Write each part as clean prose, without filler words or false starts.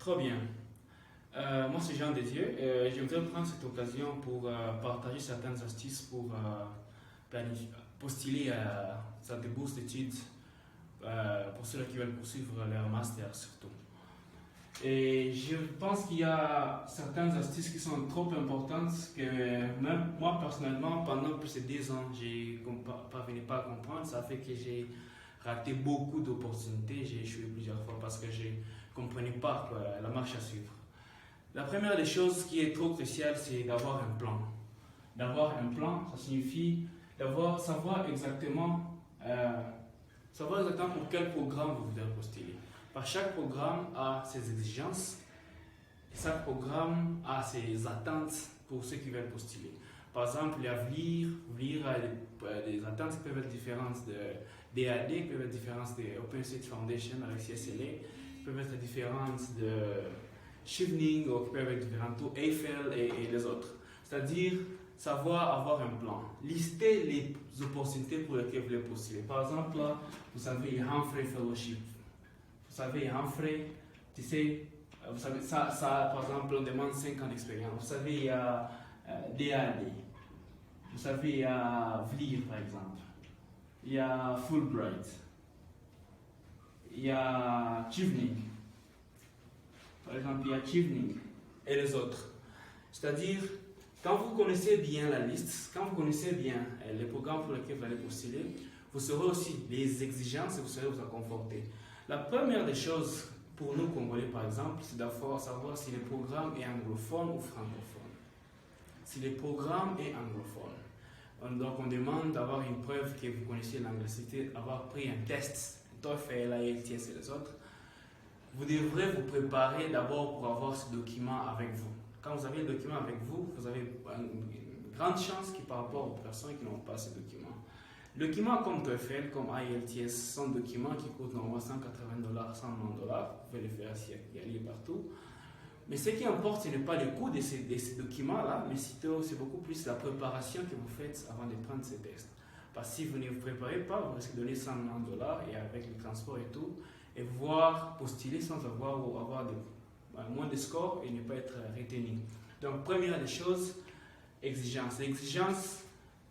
Trop bien. Moi, c'est Jean Dédieu. Je voudrais prendre cette occasion pour partager certaines astuces pour postuler à des bourses d'études pour ceux qui veulent poursuivre leur master surtout. Et je pense qu'il y a certaines astuces qui sont trop importantes que même moi personnellement, pendant plus de 10 ans, je ne parvenais pas à comprendre. Ça fait que j'ai raté beaucoup d'opportunités. J'ai échoué plusieurs fois parce que je ne comprenais pas quoi, la marche à suivre. La première des choses qui est trop cruciale, c'est d'avoir un plan. D'avoir un plan, ça signifie savoir exactement pour quel programme vous voulez postuler. Par chaque programme a ses exigences et chaque programme a ses attentes pour ceux qui veulent postuler. Par exemple, il y a VLIR a des attentes qui peuvent être différentes de DAD, qui peuvent être différentes de Open State Foundation avec CSLA, qui peuvent être différentes de Chevening ou qui peuvent être différentes de Eiffel et les autres. C'est-à-dire savoir avoir un plan, lister les opportunités pour lesquelles vous voulez postuler. Par exemple, là, vous savez, Humphrey Fellowship. Vous savez, Humphrey, tu sais, vous savez, ça, par exemple, on demande 5 ans d'expérience. Vous savez, il y a DAD. Vous savez, il y a VLIR, par exemple. Il y a Fulbright. Il y a Chevening. Par exemple, il y a Chevening et les autres. C'est-à-dire, quand vous connaissez bien la liste, quand vous connaissez bien les programmes pour lesquels vous allez postuler, vous saurez aussi les exigences et vous saurez vous en conforter. La première des choses pour nous Congolais, par exemple, c'est d'abord savoir si le programme est anglophone ou francophone. Si le programme est anglophone, donc on demande d'avoir une preuve que vous connaissez l'anglais, c'est avoir pris un test, TOEFL, IELTS et les autres. Vous devrez vous préparer d'abord pour avoir ce document avec vous. Quand vous avez le document avec vous, vous avez une grande chance que par rapport aux personnes qui n'ont pas ce document. Documents comme TOEFL, comme IELTS sont des documents qui coûtent normalement $180, $190. Vous pouvez les faire y aller partout. Mais ce qui importe, ce n'est pas le coût de ces documents-là, mais c'est beaucoup plus la préparation que vous faites avant de prendre ces tests. Parce que si vous ne vous préparez pas, vous risquez de donner $190 et avec le transport et tout, et voir postuler sans avoir moins de scores et ne pas être retenu. Donc, première des choses, exigence. L'exigence,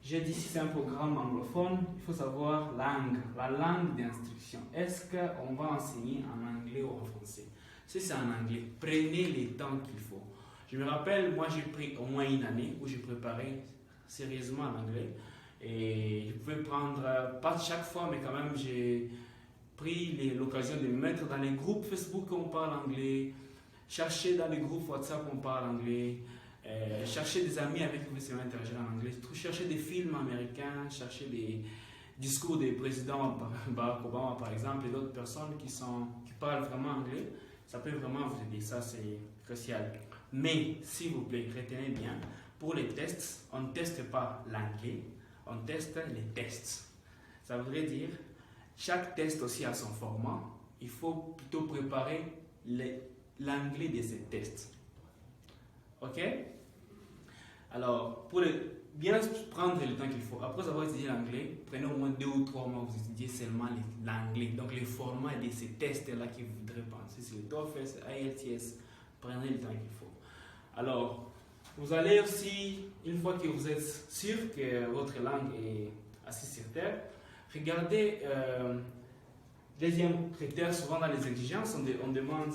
j'ai dit si c'est un programme anglophone, il faut savoir la langue d'instruction. Est-ce qu'on va enseigner en anglais ou en français? Si c'est en anglais, prenez les temps qu'il faut. Je me rappelle, moi j'ai pris au moins une année où j'ai préparé sérieusement en anglais. Et je pouvais prendre, pas chaque fois, mais quand même j'ai pris l'occasion de me mettre dans les groupes Facebook où on parle anglais, chercher dans les groupes WhatsApp où on parle anglais, chercher des amis avec qui vous pouvez interagir en anglais, chercher des films américains, chercher des discours des présidents, Barack Obama par exemple, et d'autres personnes qui parlent vraiment anglais. Ça peut vraiment vous aider, ça c'est crucial. Mais, s'il vous plaît, retenez bien, pour les tests, on ne teste pas l'anglais, on teste les tests. Ça voudrait dire, chaque test aussi a son format, il faut plutôt préparer l'anglais de ces tests. Ok? Alors, pour bien prendre le temps qu'il faut, après avoir étudié l'anglais, prenez au moins 2 ou 3 mois, vous étudiez seulement l'anglais. Donc, les formats de ces tests-là que vous voudrez penser, c'est le TOEFL, c'est IELTS, prenez le temps qu'il faut. Alors, vous allez aussi, une fois que vous êtes sûr que votre langue est assise sur terre, regardez, deuxième critère, souvent dans les exigences, on demande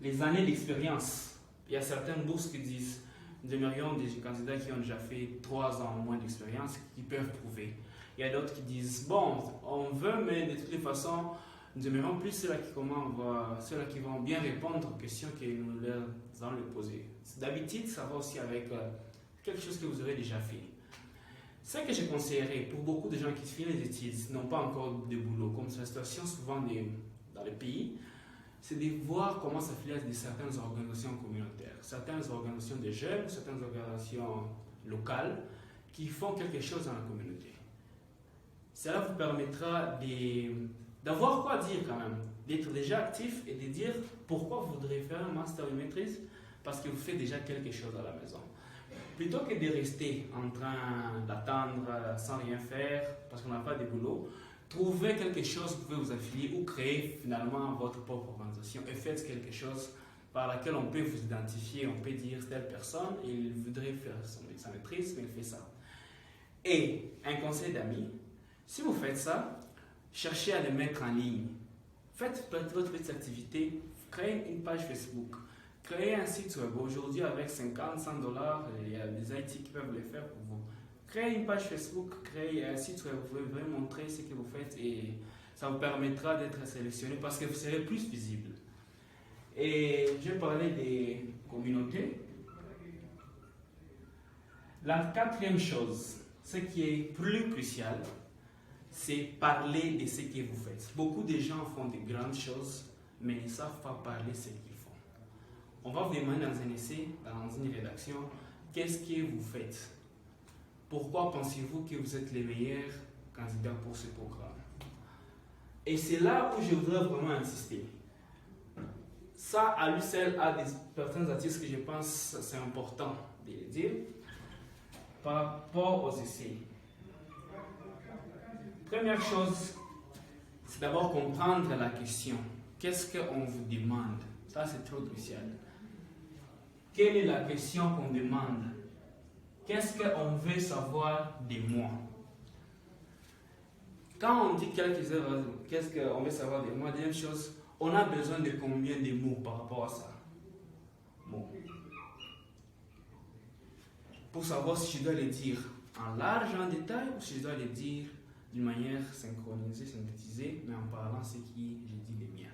les années d'expérience. Il y a certaines bourses qui disent nous aimerions des candidats qui ont déjà fait 3 ans ou moins d'expérience, qui peuvent prouver. Il y a d'autres qui disent bon, on veut, mais de toutes les façons, nous aimerions plus ceux-là qui vont bien répondre aux questions que nous leur allons les poser. D'habitude, ça va aussi avec quelque chose que vous aurez déjà fait. Ce que je conseillerais pour beaucoup de gens qui finissent les études, n'ont pas encore de boulot, comme c'est la situation souvent dans les pays, c'est de voir comment ça finance de certaines organisations communautaires, certaines organisations de jeunes, certaines organisations locales qui font quelque chose dans la communauté. Cela vous permettra d'avoir quoi dire quand même, d'être déjà actif et de dire pourquoi vous voudrez faire un master de maîtrise, parce que vous faites déjà quelque chose à la maison. Plutôt que de rester en train d'attendre sans rien faire parce qu'on n'a pas de boulot, Trouvez quelque chose que vous pouvez vous affilier ou créer finalement votre propre organisation et faites quelque chose par laquelle on peut vous identifier, on peut dire telle personne, il voudrait faire sa maîtrise, mais il fait ça. Et un conseil d'amis, si vous faites ça, cherchez à les mettre en ligne. Faites votre petite activité, créez une page Facebook, créez un site web. Aujourd'hui, avec 50, 100 dollars, il y a des IT qui peuvent le faire pour vous. Créez une page Facebook, créez un site web, vous pouvez montrer ce que vous faites et ça vous permettra d'être sélectionné parce que vous serez plus visible. Et je vais parler des communautés. La quatrième chose, ce qui est plus crucial, c'est parler de ce que vous faites. Beaucoup de gens font de grandes choses, mais ne savent pas parler de ce qu'ils font. On va vous demander dans un essai, dans une rédaction, qu'est-ce que vous faites? Pourquoi pensez-vous que vous êtes les meilleurs candidats pour ce programme? Et c'est là où je voudrais vraiment insister. Ça, à lui seul, a des certains artistes que je pense c'est important de le dire par rapport aux essais. Première chose, c'est d'abord comprendre la question. Qu'est-ce qu'on vous demande? Ça, c'est trop crucial. Quelle est la question qu'on demande? Qu'est-ce qu'on veut savoir de moi? Quand on dit qu'est-ce qu'on veut savoir de moi, deuxième chose, on a besoin de combien de mots par rapport à ça? Mots. Pour savoir si je dois les dire en large, en détail, ou si je dois les dire d'une manière synchronisée, synthétisée, mais en parlant ce qui je dis les miens.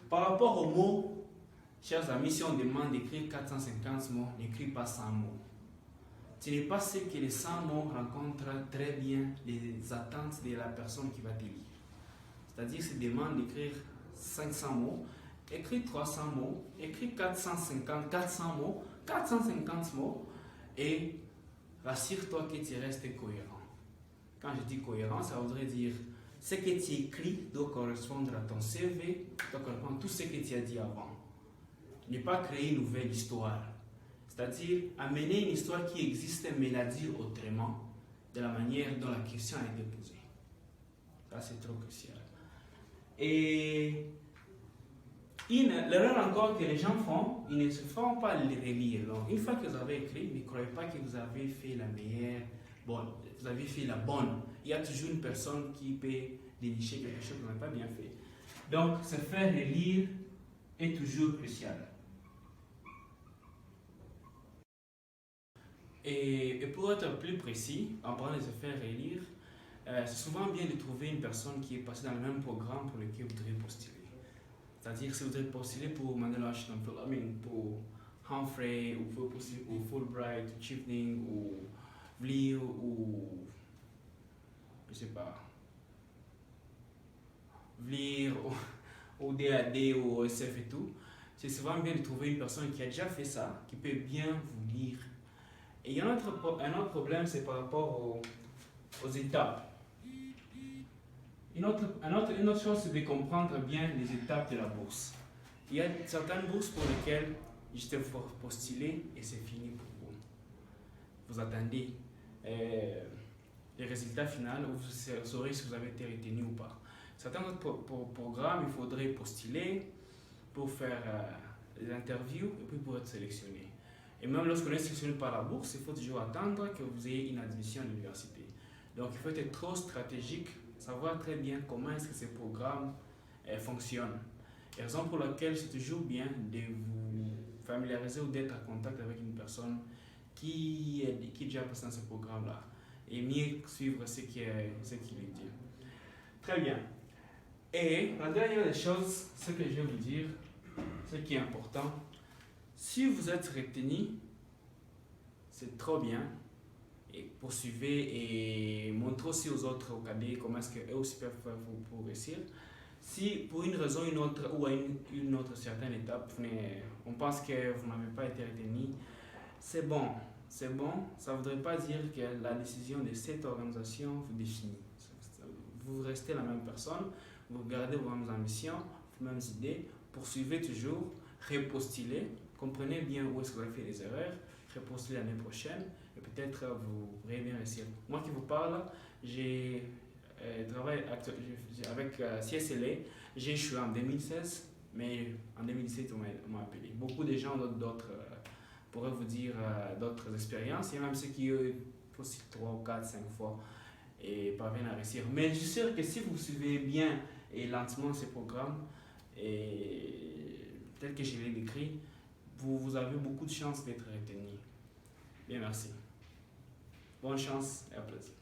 Par rapport aux mots, chers amis, si on demande d'écrire 450 mots, n'écris pas 100 mots. Ce n'est pas ce que les 100 mots rencontrent très bien les attentes de la personne qui va te lire. C'est-à-dire, si tu demandes d'écrire 500 mots, écris 300 mots, écris 400 mots, 450 mots, et rassure-toi que tu restes cohérent. Quand je dis cohérent, ça voudrait dire ce que tu écris doit correspondre à ton CV, doit correspondre à tout ce que tu as dit avant. Ne pas créer une nouvelle histoire. C'est-à-dire amener une histoire qui existe mais la dire autrement, de la manière dont la question a été posée. Ça, c'est trop crucial. Et l'erreur encore que les gens font, ils ne se font pas les relire. Donc, une fois que vous avez écrit, ne croyez pas que vous avez fait la meilleure, bonne, vous avez fait la bonne. Il y a toujours une personne qui peut dénicher quelque chose que vous n'avez pas bien fait. Donc, se faire relire est toujours crucial. Et pour être plus précis, en parlant de se faire relire, c'est souvent bien de trouver une personne qui est passée dans le même programme pour lequel vous devez postuler. C'est-à-dire, si vous devez postuler pour Mandela Washington, pour Humphrey, ou pour postuler pour Fulbright, ou Chevening, ou VLIR, ou je sais pas, VLIR, ou DAD, ou OSF et tout, c'est souvent bien de trouver une personne qui a déjà fait ça, qui peut bien vous lire. Et il y a un autre problème, c'est par rapport aux étapes. Une autre chose, c'est de comprendre bien les étapes de la bourse. Il y a certaines bourses pour lesquelles j'étais postulé et c'est fini pour vous. Vous attendez les résultats finaux, vous saurez si vous avez été retenu ou pas. Certains autres programmes, il faudrait postuler pour faire des interviews et puis pour être sélectionné. Et même lorsqu'on est sélectionné par la bourse, il faut toujours attendre que vous ayez une admission à l'université. Donc il faut être trop stratégique, savoir très bien comment est-ce que ces programmes fonctionnent. Et raison pour laquelle c'est toujours bien de vous familiariser ou d'être en contact avec une personne qui est déjà passée dans ce programme-là et mieux suivre ce qu'il dit. Très bien. Et la dernière des choses, ce que je vais vous dire, ce qui est important, si vous êtes retenu, c'est trop bien. Et poursuivez et montrez aussi aux autres au cadet comment est-ce qu'eux aussi peuvent faire pour réussir. Si pour une raison ou une autre, ou à une autre certaine étape, on pense que vous n'avez pas été retenu, c'est bon. C'est bon, ça ne voudrait pas dire que la décision de cette organisation vous définit. Vous restez la même personne, vous gardez vos mêmes ambitions, vos mêmes idées, poursuivez toujours, repostulez, comprenez bien où est-ce que vous avez fait les erreurs, repostulez l'année prochaine et peut-être vous pourrez bien réussir. Moi qui vous parle, j'ai travaille avec CSLA. J'ai échoué en 2016, mais en 2017, on m'a appelé. Beaucoup de gens d'autres pourraient vous dire d'autres expériences. Il y a même ceux qui aussi 3, 4, 5 fois et parviennent à réussir. Mais je suis sûr que si vous suivez bien et lentement ces programmes, et tel que je l'ai décrit, vous avez beaucoup de chances d'être retenu. Bien, merci. Bonne chance et à plus.